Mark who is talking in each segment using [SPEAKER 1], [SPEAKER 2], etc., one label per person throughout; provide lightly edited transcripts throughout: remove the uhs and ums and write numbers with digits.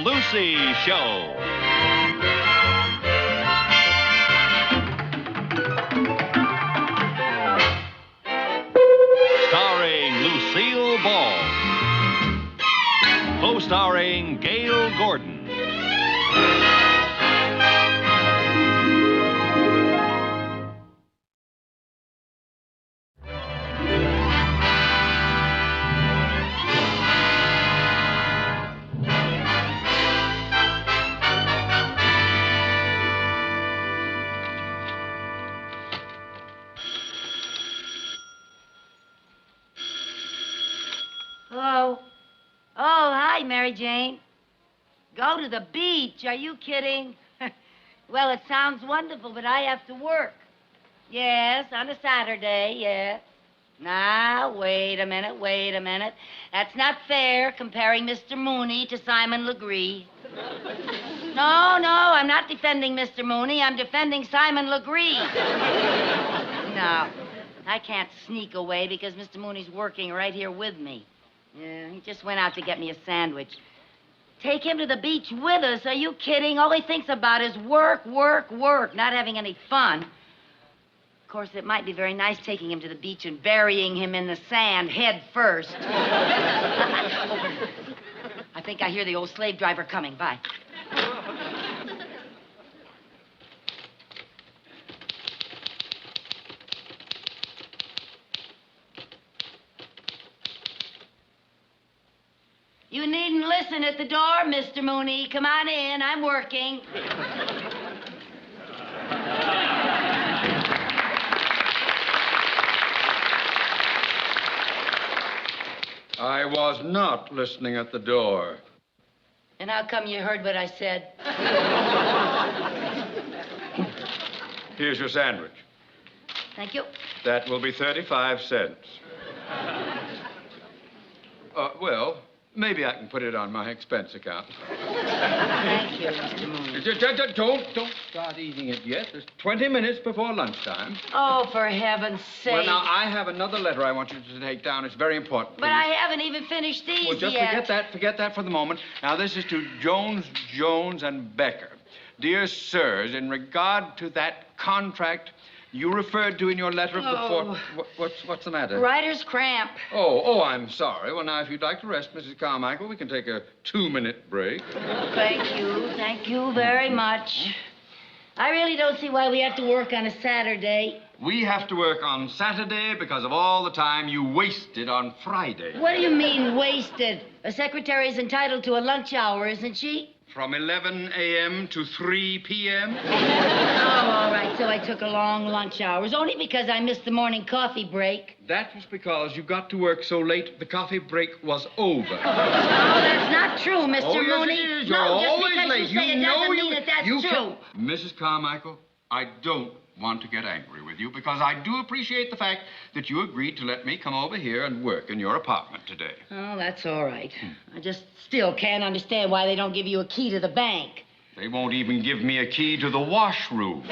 [SPEAKER 1] Lucy Show. Starring Lucille Ball. Co-starring Gale Gordon.
[SPEAKER 2] Hello? Oh, hi, Mary Jane. Go to the beach? Are you kidding? Well, it sounds wonderful, but I have to work. Yes, on a Saturday, yes. Now, wait a minute. That's not fair, comparing Mr. Mooney to Simon Legree. No, I'm not defending Mr. Mooney. I'm defending Simon Legree. No, I can't sneak away because Mr. Mooney's working right here with me. Yeah, he just went out to get me a sandwich. Take him to the beach with us? Are you kidding? All he thinks about is work, not having any fun. Of course, it might be very nice taking him to the beach and burying him in the sand head first. I think I hear the old slave driver coming. Bye. You needn't listen at the door, Mr. Mooney. Come on in. I'm working.
[SPEAKER 3] I was not listening at the door.
[SPEAKER 2] And how come you heard what I said?
[SPEAKER 3] Here's your sandwich.
[SPEAKER 2] Thank you.
[SPEAKER 3] That will be 35 cents. Well, maybe I can put it on my expense account.
[SPEAKER 2] Thank you, Mr. Mooney.
[SPEAKER 3] Don't start eating it yet. There's 20 minutes before lunchtime.
[SPEAKER 2] Oh, for heaven's sake.
[SPEAKER 3] Well, now, I have another letter I want you to take down. It's very important.
[SPEAKER 2] But I haven't even finished these
[SPEAKER 3] Well, just
[SPEAKER 2] yet.
[SPEAKER 3] forget that for the moment. Now, this is to Jones, and Becker. Dear sirs, in regard to that contract you referred to in your letter of the 4th... What's the matter?
[SPEAKER 2] Writer's cramp.
[SPEAKER 3] Oh, I'm sorry. Well, now, if you'd like to rest, Mrs. Carmichael, we can take a 2-minute break.
[SPEAKER 2] Thank you very much. I really don't see why we have to work on a Saturday.
[SPEAKER 3] We have to work on Saturday because of all the time you wasted on Friday.
[SPEAKER 2] What do you mean, wasted? A secretary's entitled to a lunch hour, isn't she?
[SPEAKER 3] From 11 a.m. to 3 p.m.?
[SPEAKER 2] Oh, all right, so I took a long lunch hour. It was only because I missed the morning coffee break.
[SPEAKER 3] That was because you got to work so late, the coffee break was over.
[SPEAKER 2] Oh, that's not true, Mr.
[SPEAKER 3] Oh, yes,
[SPEAKER 2] Mooney.
[SPEAKER 3] it is.
[SPEAKER 2] No,
[SPEAKER 3] You're
[SPEAKER 2] just
[SPEAKER 3] always
[SPEAKER 2] because
[SPEAKER 3] late.
[SPEAKER 2] you say it doesn't mean that that's true.
[SPEAKER 3] Mrs. Carmichael, I don't want to get angry with you because I do appreciate the fact that you agreed to let me come over here and work in your apartment today.
[SPEAKER 2] Oh, that's all right. I just still can't understand why they don't give you a key to the bank.
[SPEAKER 3] They won't even give me a key to the washroom.
[SPEAKER 2] What's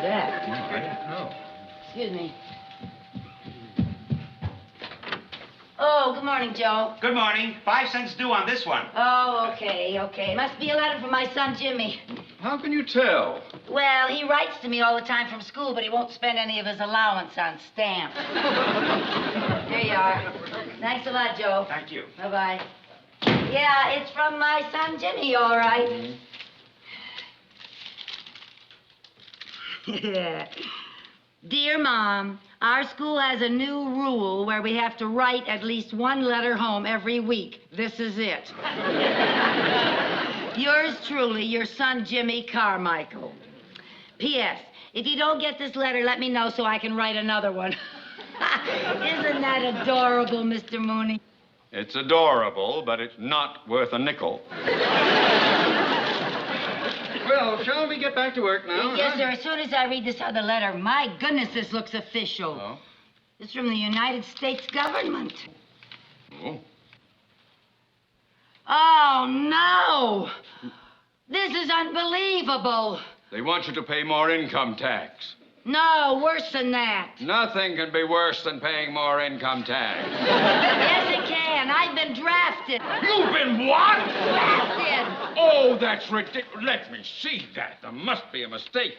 [SPEAKER 2] that?
[SPEAKER 3] Oh, I don't know.
[SPEAKER 2] Excuse me. Oh, good morning, Joe.
[SPEAKER 4] Good morning. 5 cents due on this one.
[SPEAKER 2] Oh, okay. Must be a letter from my son, Jimmy.
[SPEAKER 3] How can you tell?
[SPEAKER 2] Well, he writes to me all the time from school, but he won't spend any of his allowance on stamps. Here you are. Thanks a lot, Joe.
[SPEAKER 4] Thank you.
[SPEAKER 2] Bye-bye. Yeah, it's from my son, Jimmy, all right. Dear Mom, our school has a new rule where we have to write at least one letter home every week. This is it. Yours truly, your son, Jimmy Carmichael. P.S. If you don't get this letter, let me know so I can write another one. Isn't that adorable, Mr. Mooney?
[SPEAKER 3] It's adorable, but it's not worth a nickel. Well, shall we get back to work now?
[SPEAKER 2] Yes, sir. As soon as I read this other letter, my goodness, this looks official.
[SPEAKER 3] Oh?
[SPEAKER 2] It's from the United States government.
[SPEAKER 3] Oh.
[SPEAKER 2] Oh, no! This is unbelievable.
[SPEAKER 3] They want you to pay more income tax.
[SPEAKER 2] No, worse than that.
[SPEAKER 3] Nothing can be worse than paying more income tax.
[SPEAKER 2] Yes, it can. I've been been drafted.
[SPEAKER 3] You've been what?
[SPEAKER 2] Drafted.
[SPEAKER 3] Oh, that's ridiculous. Let me see that. There must be a mistake.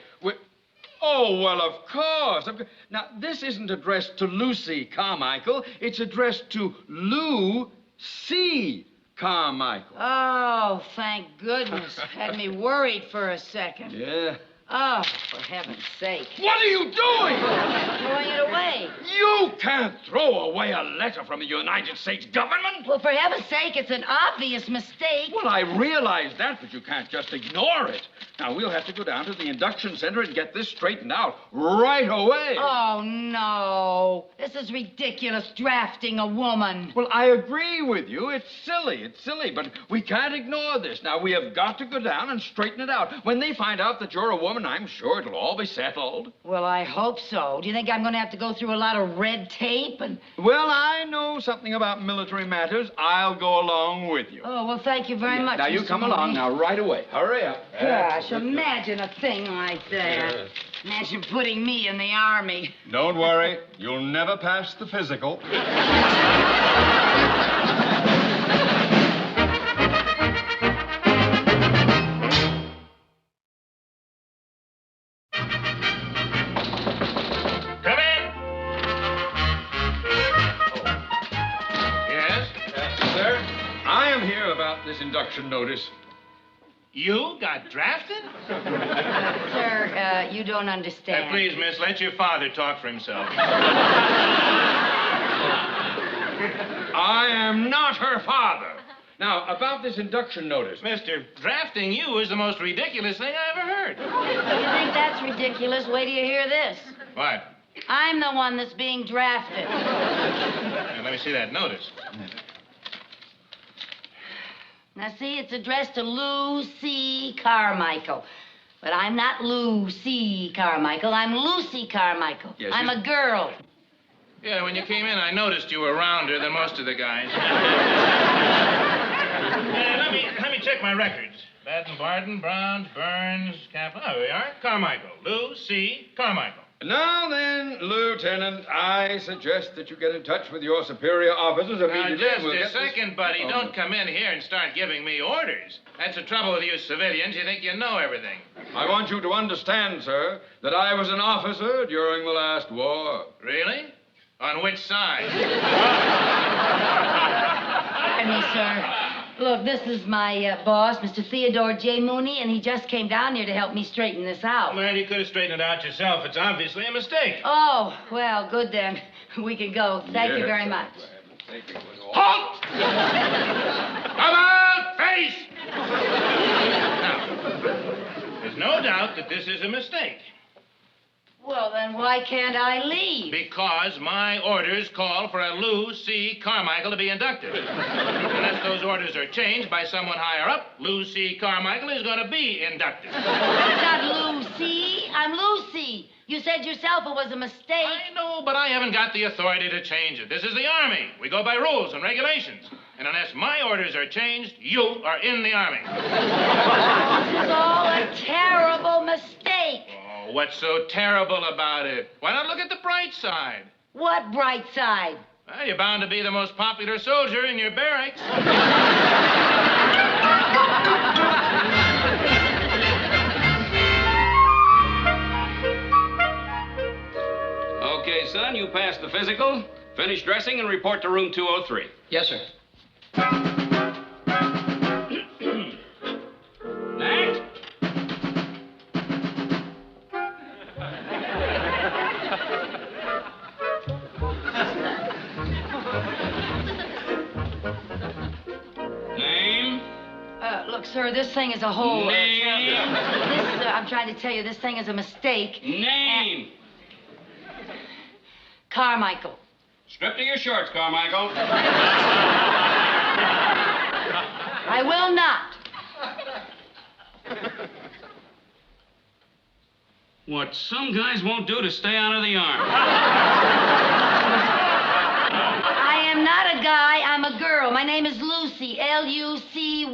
[SPEAKER 3] Oh, well, of course. Now, this isn't addressed to Lucy Carmichael. It's addressed to Lou C. Carmichael.
[SPEAKER 2] Oh, thank goodness. Had me worried for a second.
[SPEAKER 3] Yeah.
[SPEAKER 2] Oh, for heaven's sake.
[SPEAKER 3] What are you doing?
[SPEAKER 2] Throwing it away.
[SPEAKER 3] You can't throw away a letter from the United States government.
[SPEAKER 2] Well, for heaven's sake, it's an obvious mistake.
[SPEAKER 3] Well, I realize that, but you can't just ignore it. Now, we'll have to go down to the induction center and get this straightened out right away.
[SPEAKER 2] Oh, no. This is ridiculous, drafting a woman.
[SPEAKER 3] Well, I agree with you. It's silly, but we can't ignore this. Now, we have got to go down and straighten it out. When they find out that you're a woman, I'm sure it'll all be settled.
[SPEAKER 2] Well, I hope so. Do you think I'm going to have to go through a lot of red tape and...
[SPEAKER 3] Well, I know something about military matters. I'll go along with you.
[SPEAKER 2] Oh, well, thank you very much,
[SPEAKER 3] Now, you
[SPEAKER 2] Mr.
[SPEAKER 3] come
[SPEAKER 2] Mooney.
[SPEAKER 3] along now, right away. Hurry up.
[SPEAKER 2] Gosh, imagine a thing like that.
[SPEAKER 3] Yes.
[SPEAKER 2] Imagine putting me in the Army.
[SPEAKER 5] Don't worry. You'll never pass the physical.
[SPEAKER 4] Come in. Yes?
[SPEAKER 3] Sir, I am here about this induction notice.
[SPEAKER 4] You got drafted?
[SPEAKER 2] Sir, you don't understand.
[SPEAKER 4] Please, miss, let your father talk for himself.
[SPEAKER 3] I am not her father. Now, about this induction notice.
[SPEAKER 4] Mister, drafting you is the most ridiculous thing I ever heard.
[SPEAKER 2] You think that's ridiculous? Wait till you hear this.
[SPEAKER 4] What?
[SPEAKER 2] I'm the one that's being drafted.
[SPEAKER 4] Now, let me see that notice.
[SPEAKER 2] Now, see, it's addressed to Lou C. Carmichael. But I'm not Lou C. Carmichael. I'm Lucy Carmichael.
[SPEAKER 3] Yes,
[SPEAKER 2] I'm
[SPEAKER 3] you-
[SPEAKER 2] a girl.
[SPEAKER 4] Yeah, when you came in, I noticed you were rounder than most of the guys. Let me check my records. Baden, Barden, Browns, Burns, Kaplan. Oh, there we are. Carmichael. Lou C. Carmichael.
[SPEAKER 3] Now then, Lieutenant, I suggest that you get in touch with your superior officers
[SPEAKER 4] Now,
[SPEAKER 3] immediately.
[SPEAKER 4] just
[SPEAKER 3] and we'll
[SPEAKER 4] a
[SPEAKER 3] get this-
[SPEAKER 4] second, buddy.
[SPEAKER 3] Oh.
[SPEAKER 4] Don't come in here and start giving me orders. That's the trouble with you civilians. You think you know everything.
[SPEAKER 3] I want you to understand, sir, that I was an officer during the last war.
[SPEAKER 4] Really? On which side?
[SPEAKER 2] Pardon me, sir. Look, this is my boss, Mr. Theodore J. Mooney, and he just came down here to help me straighten this out.
[SPEAKER 4] Well, you could have straightened it out yourself. It's obviously a mistake.
[SPEAKER 2] Oh, well, good then. We can go. Thank you
[SPEAKER 3] Yes,
[SPEAKER 2] very
[SPEAKER 3] sir.
[SPEAKER 2] much.
[SPEAKER 3] Halt!
[SPEAKER 4] Come on, face! Now, there's no doubt that this is a mistake.
[SPEAKER 2] Well, then why can't I leave?
[SPEAKER 4] Because my orders call for a Lou C. Carmichael to be inducted. Unless those orders are changed by someone higher up, Lou C. Carmichael is going to be inducted.
[SPEAKER 2] I'm not Lucy. I'm Lucy. You said yourself it was a mistake.
[SPEAKER 4] I know, but I haven't got the authority to change it. This is the Army. We go by rules and regulations. And unless my orders are changed, you are in the Army.
[SPEAKER 2] This is all a terrible mistake.
[SPEAKER 4] Oh, what's so terrible about it? Why not look at the bright side?
[SPEAKER 2] What bright side?
[SPEAKER 4] Well, you're bound to be the most popular soldier in your barracks.
[SPEAKER 6] Okay, son, you passed the physical. Finish dressing and report to room 203.
[SPEAKER 7] Yes, sir.
[SPEAKER 6] Next. Name?
[SPEAKER 2] Look, sir, this thing is a whole...
[SPEAKER 6] Name?
[SPEAKER 2] I'm trying to tell you, this thing is a mistake.
[SPEAKER 6] Name.
[SPEAKER 2] Carmichael.
[SPEAKER 6] Strip to your shorts, Carmichael.
[SPEAKER 2] I will not.
[SPEAKER 6] What some guys won't do to stay out of the Army.
[SPEAKER 2] I am not a guy, I'm a girl. My name is Lucy, Lucy.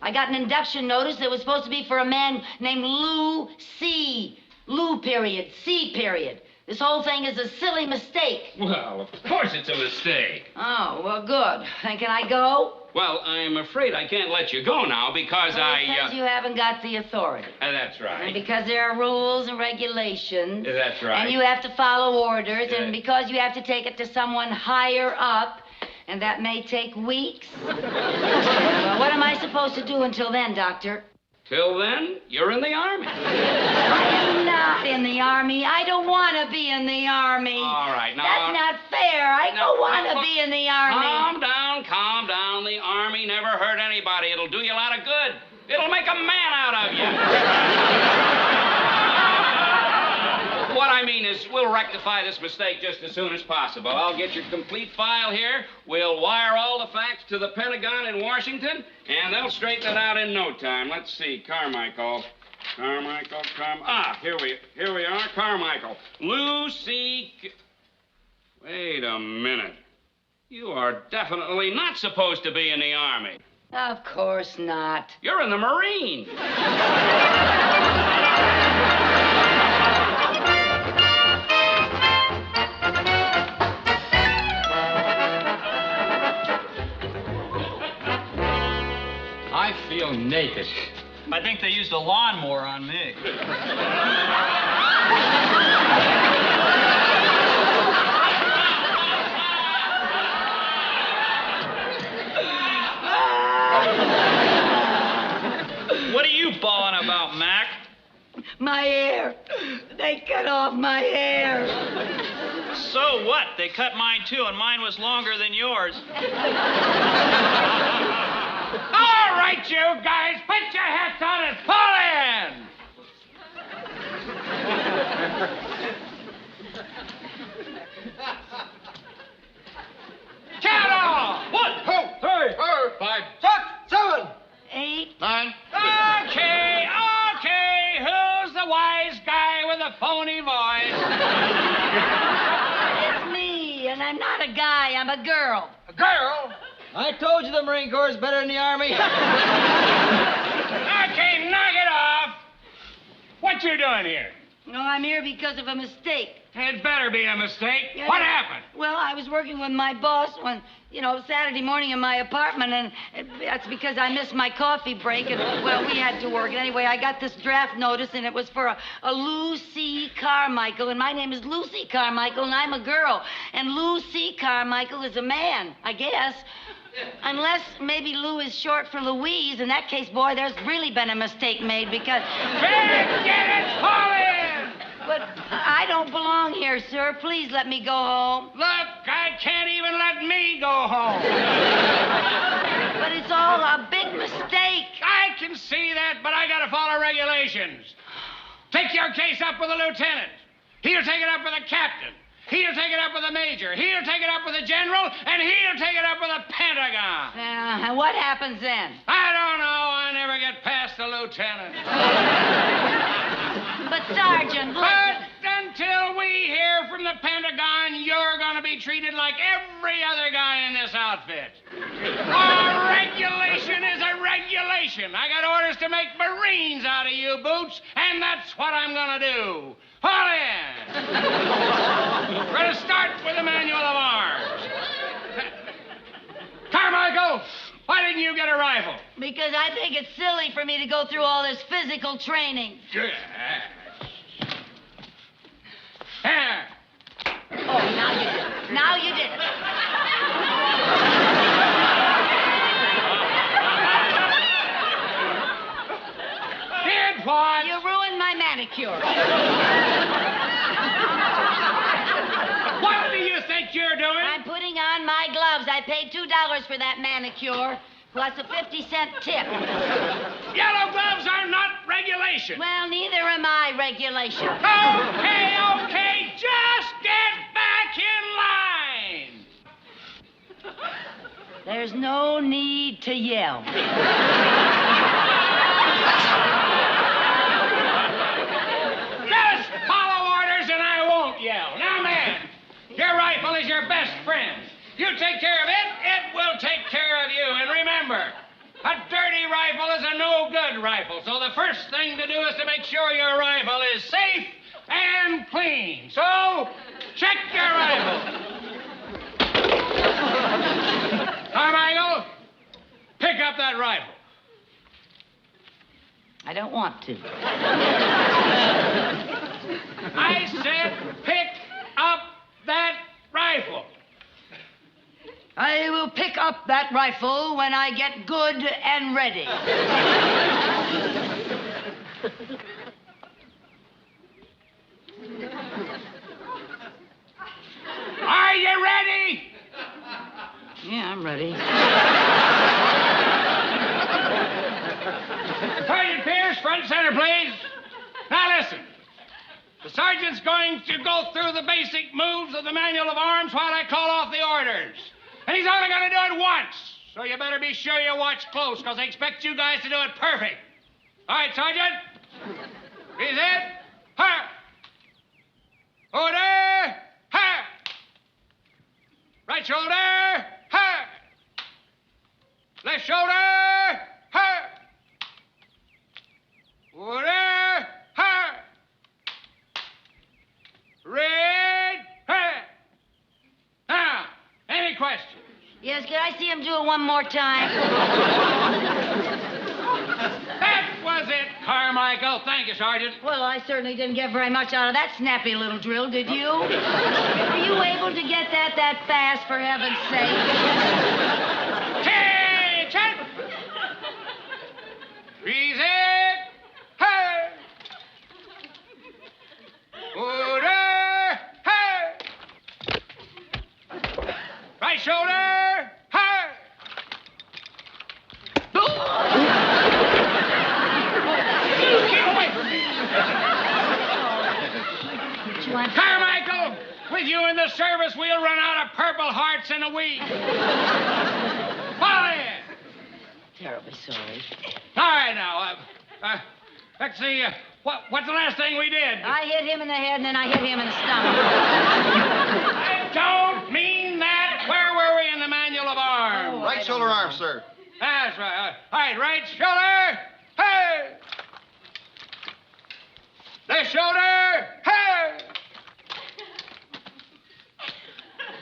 [SPEAKER 2] I got an induction notice that was supposed to be for a man named Lou C. Lou period, C period. This whole thing is a silly mistake.
[SPEAKER 6] Well, of course it's a mistake.
[SPEAKER 2] Oh, well, good. Then can I go?
[SPEAKER 6] Well, I'm afraid I can't let you go now because
[SPEAKER 2] Because you haven't got the authority.
[SPEAKER 6] That's
[SPEAKER 2] And
[SPEAKER 6] right.
[SPEAKER 2] because there are rules and regulations.
[SPEAKER 6] That's right.
[SPEAKER 2] And you have to follow orders. And because you have to take it to someone higher up. And that may take weeks. Well, what am I supposed to do until then, Doctor?
[SPEAKER 6] Till then, you're in the Army.
[SPEAKER 2] I'm not in the Army. I don't want to be in the Army.
[SPEAKER 6] All right, now...
[SPEAKER 2] That's not fair. I don't want to be in the Army.
[SPEAKER 6] Calm down, calm down. The Army never hurt anybody. It'll do you a lot of good. It'll make a man out of you. What I mean is, we'll rectify this mistake just as soon as possible. I'll get your complete file here. We'll wire all the facts to the Pentagon in Washington, and they'll straighten it out in no time. Let's see, Carmichael. Here we are, Carmichael. Lucy... Wait a minute. You are definitely not supposed to be in the Army.
[SPEAKER 2] Of course not.
[SPEAKER 6] You're in the Marines.
[SPEAKER 7] I feel naked.
[SPEAKER 8] I think they used a lawnmower on me. What are you bawling about, Mac?
[SPEAKER 2] My hair. They cut off my hair.
[SPEAKER 8] So what? They cut mine too, and mine was longer than yours.
[SPEAKER 3] All right, you guys, put your hats on and pull in! Count off! 1, 2, 3, 4, 5, 6, 7,
[SPEAKER 2] 8.
[SPEAKER 3] 9. Okay. Who's the wise guy with the phony voice?
[SPEAKER 2] It's me, and I'm not a guy. I'm a girl.
[SPEAKER 3] A girl?
[SPEAKER 8] I told you the Marine Corps is better than the Army.
[SPEAKER 3] Okay, knock it off. What you doing here?
[SPEAKER 2] No, I'm here because of a mistake.
[SPEAKER 3] It better be a mistake.
[SPEAKER 2] Yeah.
[SPEAKER 3] What happened?
[SPEAKER 2] Well, I was working with my boss one, Saturday morning in my apartment, and that's because I missed my coffee break, and, well, we had to work. And anyway, I got this draft notice, and it was for a Lucy Carmichael, and my name is Lucy Carmichael, and I'm a girl. And Lucy Carmichael is a man, I guess. Unless maybe Lou is short for Louise. In that case, boy, there's really been a mistake made because...
[SPEAKER 3] Get it, fall in!
[SPEAKER 2] But I don't belong here, sir. Please let me go home.
[SPEAKER 3] Look, I can't even let me go home.
[SPEAKER 2] But it's all a big mistake.
[SPEAKER 3] I can see that, but I gotta follow regulations. Take your case up with the lieutenant. He'll take it up with the captain. He'll take it up with the major. He'll take it up with the general, and he'll take it up with the Pentagon.
[SPEAKER 2] And what happens then?
[SPEAKER 3] I don't know. I never get past the lieutenant.
[SPEAKER 2] But, Sergeant, look...
[SPEAKER 3] But until we hear from the Pentagon, you're going to be treated like every other guy in this outfit. A regulation is a regulation. I got orders to make Marines out of you, Boots, and that's what I'm going to do. Fall in. We're going to start with the manual of arms. Carmichael, why didn't you get a rifle?
[SPEAKER 2] Because I think it's silly for me to go through all this physical training.
[SPEAKER 3] Yes.
[SPEAKER 2] Oh, now you did it. Now you did it.
[SPEAKER 3] Did what?
[SPEAKER 2] You ruined my manicure.
[SPEAKER 3] What do you think you're doing?
[SPEAKER 2] I'm putting on my gloves. I paid $2 for that manicure, plus a 50-cent tip.
[SPEAKER 3] Yellow gloves are not regulation.
[SPEAKER 2] Well, neither am I regulation.
[SPEAKER 3] Okay, just get back in line.
[SPEAKER 2] There's no need to yell.
[SPEAKER 3] Just follow orders and I won't yell. Now, man, your rifle is your best friend. You take care of it, it will take care of you. And remember, a dirty rifle is a no-good rifle. So the first thing to do is to make sure your rifle is safe and
[SPEAKER 4] and clean. So, check your rifle. Carmichael, pick up that rifle.
[SPEAKER 2] I don't want to.
[SPEAKER 4] I said pick up that rifle.
[SPEAKER 2] I will pick up that rifle when I get good and ready.
[SPEAKER 4] Are you ready?
[SPEAKER 2] Yeah, I'm ready.
[SPEAKER 4] Sergeant Pierce, front and center, please. Now listen. The sergeant's going to go through the basic moves of the manual of arms while I call off the orders. And he's only going to do it once. So you better be sure you watch close, because I expect you guys to do it perfect. All right, Sergeant. Is it? Ha! Order! Ha! Right shoulder! Ha! Left shoulder! Ha! Order! Ha! Red! Ha! Now, any questions?
[SPEAKER 2] Yes, could I see him do it one more time?
[SPEAKER 4] That was it, Carmichael. Thank you, Sergeant.
[SPEAKER 2] Well, I certainly didn't get very much out of that snappy little drill, did you? Were you able to get that fast, for heaven's sake?
[SPEAKER 4] Attention! Freeze it! Hey! Order! Hey! Right shoulder! Hey! Keep away from me! Carmichael, with you in the service, we'll run out of Purple Hearts in a week. Follow in.
[SPEAKER 2] Terribly sorry.
[SPEAKER 4] All right, now, let's see. What's the last thing we did?
[SPEAKER 2] I hit him in the head, and then I hit him in the stomach.
[SPEAKER 4] I don't mean that. Where were we in the manual of arms?
[SPEAKER 2] Oh,
[SPEAKER 5] Right shoulder arm, sir.
[SPEAKER 4] That's right. All right, right shoulder. Hey! Left shoulder. Hey!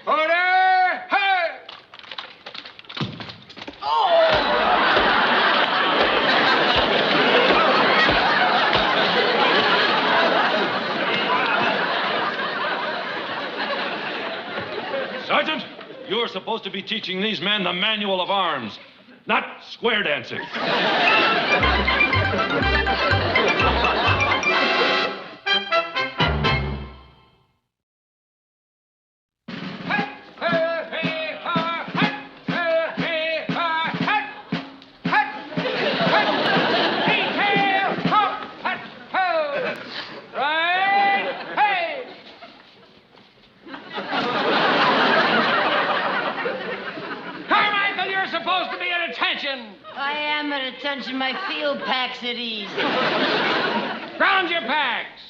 [SPEAKER 4] Order. Hey!
[SPEAKER 9] Sergeant, you're supposed to be teaching these men the manual of arms, not square dancing.
[SPEAKER 2] I am at attention. My field pack's at ease.
[SPEAKER 4] Ground your packs.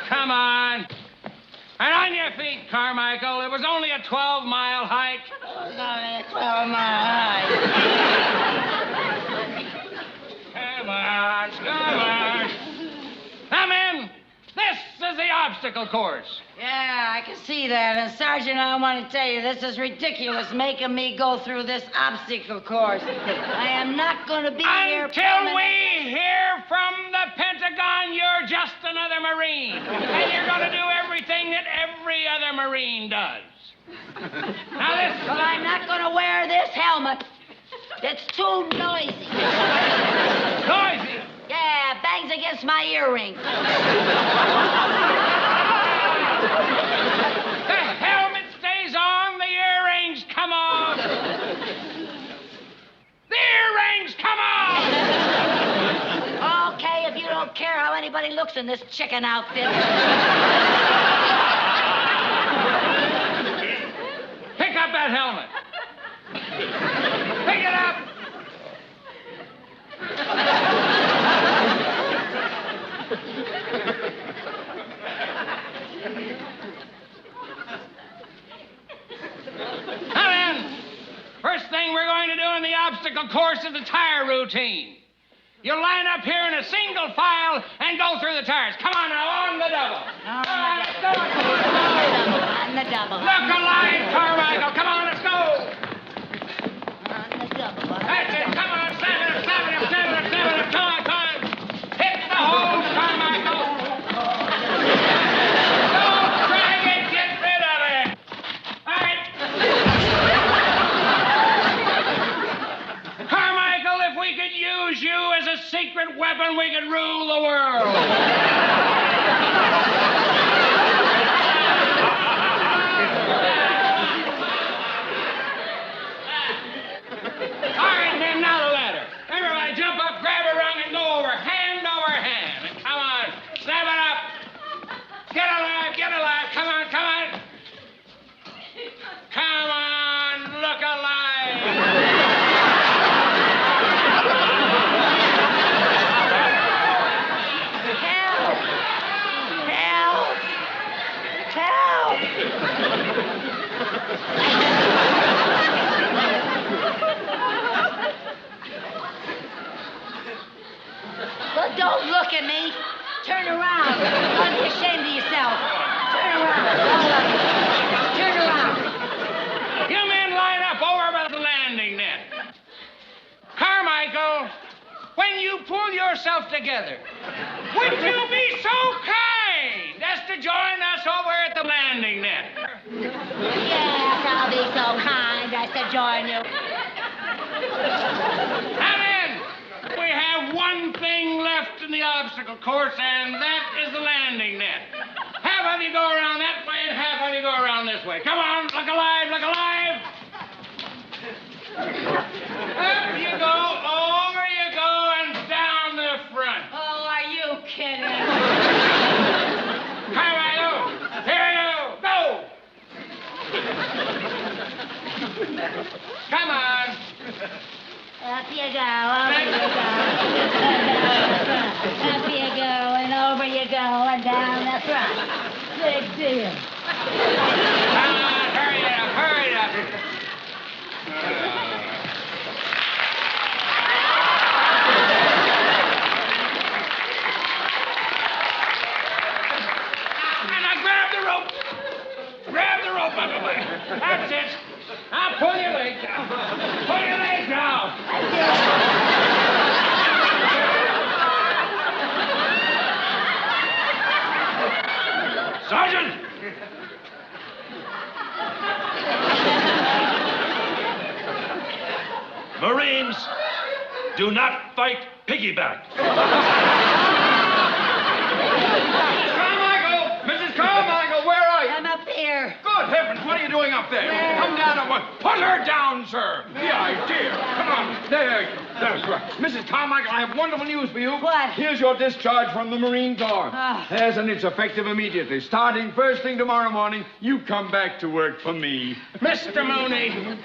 [SPEAKER 4] Come on. And on your feet, Carmichael. It was only a 12-mile hike.
[SPEAKER 2] It's only a 12-mile hike.
[SPEAKER 4] Come on, come on. Now, men, this is the obstacle course.
[SPEAKER 2] Yeah, I can see that. And, Sergeant, I want to tell you, this is ridiculous, making me go through this obstacle course. I am not going to be here...
[SPEAKER 4] Until we hear from the Pentagon, you're just another Marine. And you're going to do everything that every other Marine does. Now, listen.
[SPEAKER 2] Well, I'm not going to wear this helmet. It's too noisy.
[SPEAKER 4] Noisy?
[SPEAKER 2] Yeah, bangs against my earrings.
[SPEAKER 4] The helmet stays on, the earrings come off. The earrings come off!
[SPEAKER 2] Okay, if you don't care how anybody looks in this chicken outfit.
[SPEAKER 4] Pick up that helmet. Pick it up. Now then, first thing we're going to do in the obstacle obstacle course is the tire routine. You line up here in a single file and go through the tires. Come on now, on the double.
[SPEAKER 2] On the double.
[SPEAKER 4] Look alive, Carmichael. Come on, let's go.
[SPEAKER 2] On the double.
[SPEAKER 4] That's it. Come on, seven up. Come on. Hit the hole, Carmichael. Don't drag it. Get rid of it. All right. Carmichael, if we could use you as a secret weapon, we could rule the world. All right, then, now the ladder. Everybody jump up, grab a rung, and go over hand. And come on, snap it up. Get alive. Come on. Come on, look alive.
[SPEAKER 2] Help! Well, don't look at me. Turn around. Don't be ashamed of yourself. Turn around. All of you. Turn around.
[SPEAKER 4] You men line up over by the landing net. Carmichael, when you pull yourself together, would you be so kind as to join us over at the landing net?
[SPEAKER 2] Yes, I'll be so kind as to join you.
[SPEAKER 4] Now then, we have one thing left in the obstacle course, and that is the landing net. Half of you go around that way, and half of you go around this way. Come on, look alive. Up you go, over you go, and down the front.
[SPEAKER 2] Oh, are you kidding?
[SPEAKER 4] Carmichael, here you go. Come on.
[SPEAKER 2] Up you go, over you go. Up you go, and over you go, and down the front. Big deal.
[SPEAKER 4] Come on, hurry up. And I grab the rope. Uncle Mike. That's it. Now pull your leg down.
[SPEAKER 9] Sergeant! Marines, do not fight piggyback.
[SPEAKER 3] Mrs. Carmichael, where are you?
[SPEAKER 2] I'm up here.
[SPEAKER 3] Good heavens, what are you doing up there? Come down at once. Put her down, sir. The idea. Come on. There you go. That's right. Mrs. Carmichael, I have wonderful news for you.
[SPEAKER 2] What?
[SPEAKER 3] Here's your discharge from the Marine Corps.
[SPEAKER 2] Oh.
[SPEAKER 3] Yes, and it's effective immediately. Starting first thing tomorrow morning, you come back to work for me.
[SPEAKER 4] Mr. Mooney,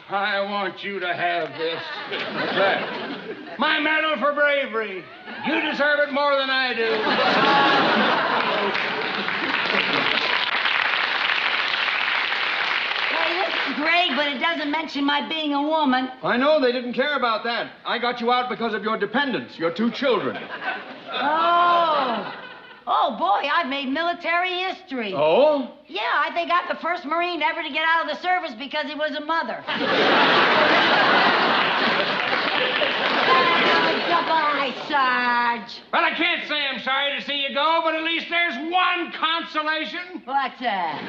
[SPEAKER 4] I want you to have this.
[SPEAKER 3] What's that?
[SPEAKER 4] My medal for bravery. You deserve it more than I do.
[SPEAKER 2] Hey, this is great, but it doesn't mention my being a woman.
[SPEAKER 3] I know they didn't care about that. I got you out because of your dependents, your 2 children.
[SPEAKER 2] Oh. Oh, boy, I've made military history.
[SPEAKER 3] Oh?
[SPEAKER 2] Yeah, I think I'm the first Marine ever to get out of the service because he was a mother. Goodbye, Sarge.
[SPEAKER 4] Well, I can't say I'm sorry to see you go, but at least there's one consolation.
[SPEAKER 2] What's that?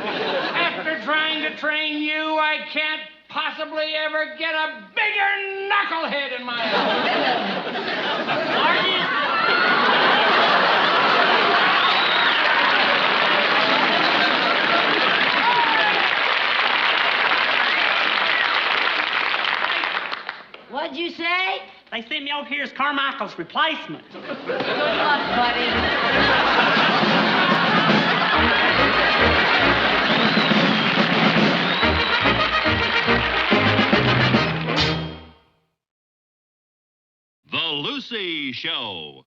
[SPEAKER 4] After trying to train you, I can't possibly ever get a bigger knucklehead in my life.
[SPEAKER 2] What'd you say?
[SPEAKER 8] They sent me over here as Carmichael's replacement.
[SPEAKER 2] Good luck, buddy.
[SPEAKER 1] The Lucy Show.